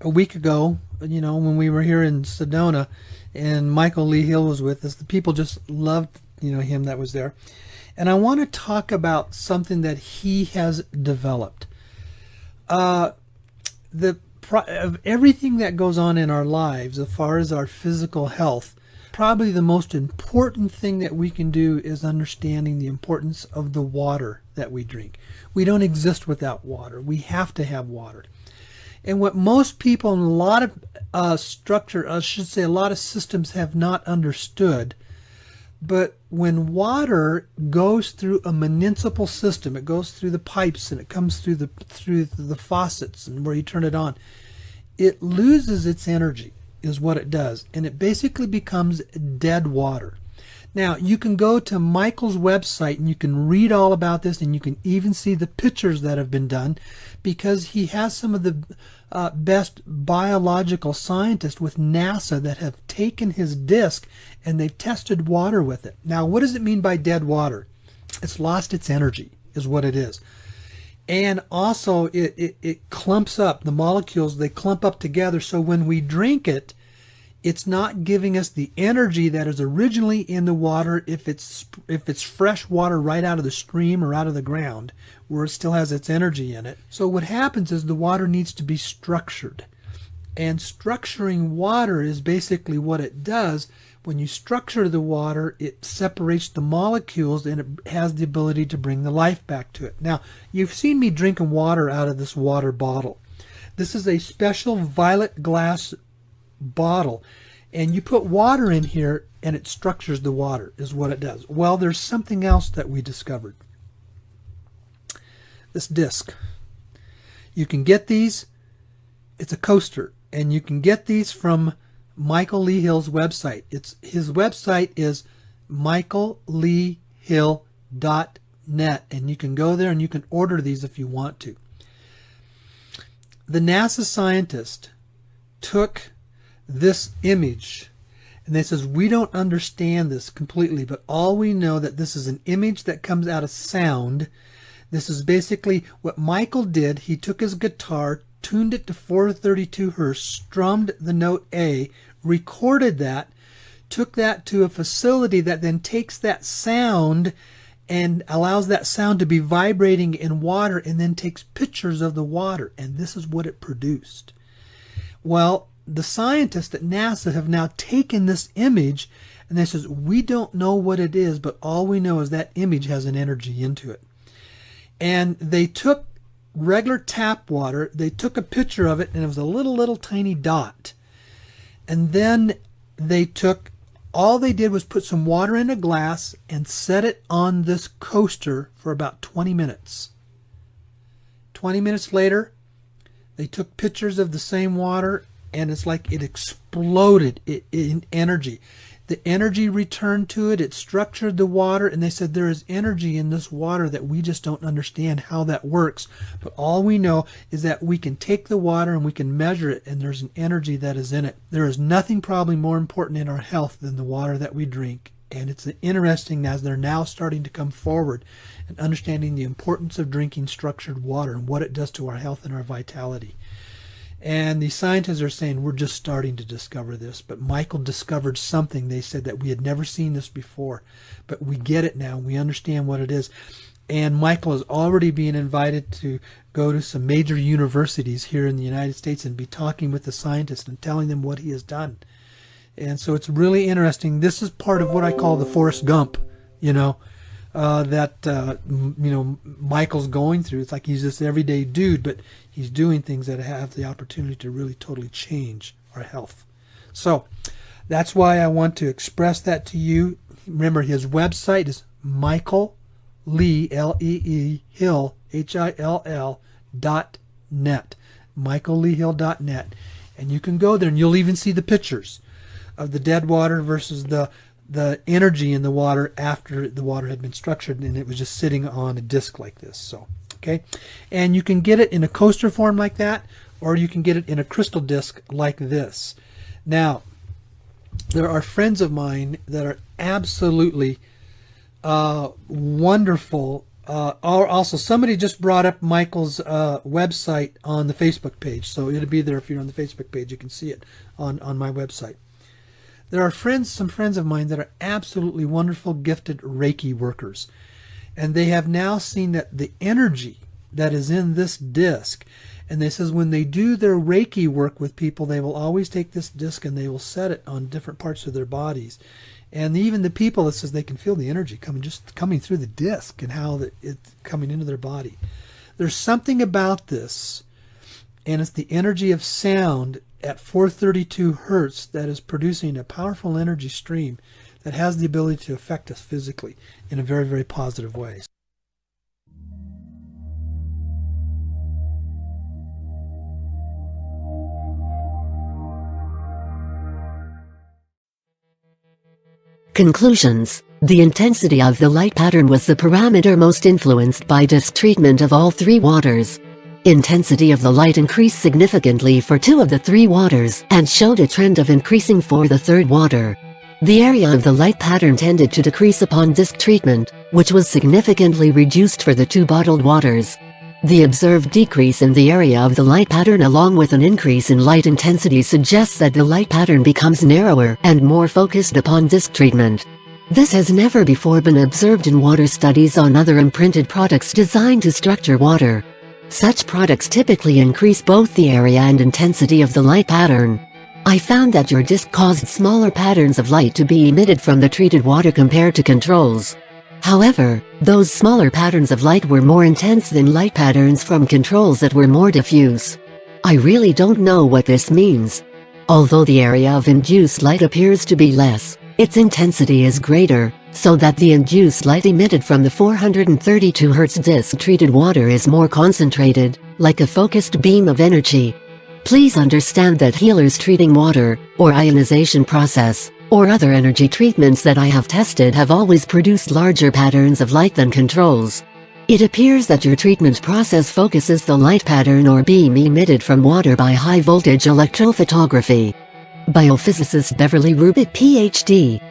a week ago, when we were here in Sedona and Michael Lee Hill was with us. The people just loved, him that was there. And I want to talk about something that he has developed. Of everything that goes on in our lives, as far as our physical health, probably the most important thing that we can do is understanding the importance of the water that we drink. We don't exist without water. We have to have water. And what most people in a lot of a lot of systems have not understood, but when water goes through a municipal system, it goes through the pipes and it comes through the faucets and where you turn it on, it loses its energy, is what it does, and it basically becomes dead water. Now, you can go to Michael's website and you can read all about this, and you can even see the pictures that have been done, because he has some of the best biological scientists with NASA that have taken his disc and they've tested water with it. Now, what does it mean by dead water? It's lost its energy, is what it is. And also it clumps up. The molecules, they clump up together, so when we drink it, it's not giving us the energy that is originally in the water if it's fresh water right out of the stream or out of the ground, where it still has its energy in it. So what happens is the water needs to be structured. And structuring water is basically what it does. When you structure the water, it separates the molecules and it has the ability to bring the life back to it. Now, you've seen me drinking water out of this water bottle. This is a special violet glass bottle, and you put water in here and it structures the water, is what it does. Well, there's something else that we discovered. This disc. You can get these. It's a coaster, and you can get these from Michael Lee Hill's website. His website is michaelleehill.net, and you can go there and you can order these if you want to. The NASA scientist took this image and they says, we don't understand this completely, but all we know that this is an image that comes out of sound. This is basically what Michael did. He took his guitar, tuned it to 432 hertz, strummed the note A, recorded that, took that to a facility that then takes that sound and allows that sound to be vibrating in water, and then takes pictures of the water, and this is what it produced. Well, the scientists at NASA have now taken this image and they says, we don't know what it is, but all we know is that image has an energy into it. And they took regular tap water, they took a picture of it, and it was a little tiny dot. And then all they did was put some water in a glass and set it on this coaster for about 20 minutes. 20 minutes later, they took pictures of the same water, and it's like it exploded in energy. The energy returned to it. It structured the water, and they said there is energy in this water that we just don't understand how that works. But all we know is that we can take the water and we can measure it, and there's an energy that is in it. There is nothing probably more important in our health than the water that we drink. And it's interesting as they're now starting to come forward and understanding the importance of drinking structured water and what it does to our health and our vitality. And the scientists are saying we're just starting to discover this, but Michael discovered something. They said that we had never seen this before, but we get it now. We understand what it is. And Michael is already being invited to go to some major universities here in the United States and be talking with the scientists and telling them what he has done. And so it's really interesting. This is part of what I call the Forrest Gump, Michael's going through. It's like he's this everyday dude, but he's doing things that have the opportunity to really totally change our health. So that's why I want to express that to you. Remember, his website is Michael Lee, L-E-E, Hill, H-I-L-L, .net, michaelleehill.net. And you can go there and you'll even see the pictures of the dead water versus the energy in the water after the water had been structured and it was just sitting on a disc like this. So, okay. And you can get it in a coaster form like that, or you can get it in a crystal disc like this. Now, there are friends of mine that are absolutely wonderful Also, somebody just brought up Michael's website on the Facebook page, so it'll be there if you're on the Facebook page. You can see it on my website. There are some friends of mine that are absolutely wonderful, gifted Reiki workers, and they have now seen that the energy that is in this disc, and they says when they do their Reiki work with people, they will always take this disc and they will set it on different parts of their bodies. And even the people, that says they can feel the energy coming through the disc and how it's coming into their body. There's something about this, and it's the energy of sound at 432 hertz that is producing a powerful energy stream that has the ability to affect us physically in a very, very positive way. Conclusions. The intensity of the light pattern was the parameter most influenced by disc treatment of all three waters. Intensity of the light increased significantly for 2 of the 3 waters and showed a trend of increasing for the third water. The area of the light pattern tended to decrease upon disc treatment, which was significantly reduced for the 2 bottled waters. The observed decrease in the area of the light pattern along with an increase in light intensity suggests that the light pattern becomes narrower and more focused upon disc treatment. This has never before been observed in water studies on other imprinted products designed to structure water. Such products typically increase both the area and intensity of the light pattern. I found that your disc caused smaller patterns of light to be emitted from the treated water compared to controls. However, those smaller patterns of light were more intense than light patterns from controls that were more diffuse. I really don't know what this means. Although the area of induced light appears to be less, its intensity is greater, so that the induced light emitted from the 432 Hz disc-treated water is more concentrated, like a focused beam of energy. Please understand that healers treating water, or ionization process, or other energy treatments that I have tested have always produced larger patterns of light than controls. It appears that your treatment process focuses the light pattern or beam emitted from water by high-voltage electrophotography. Biophysicist Beverly Rubik, Ph.D.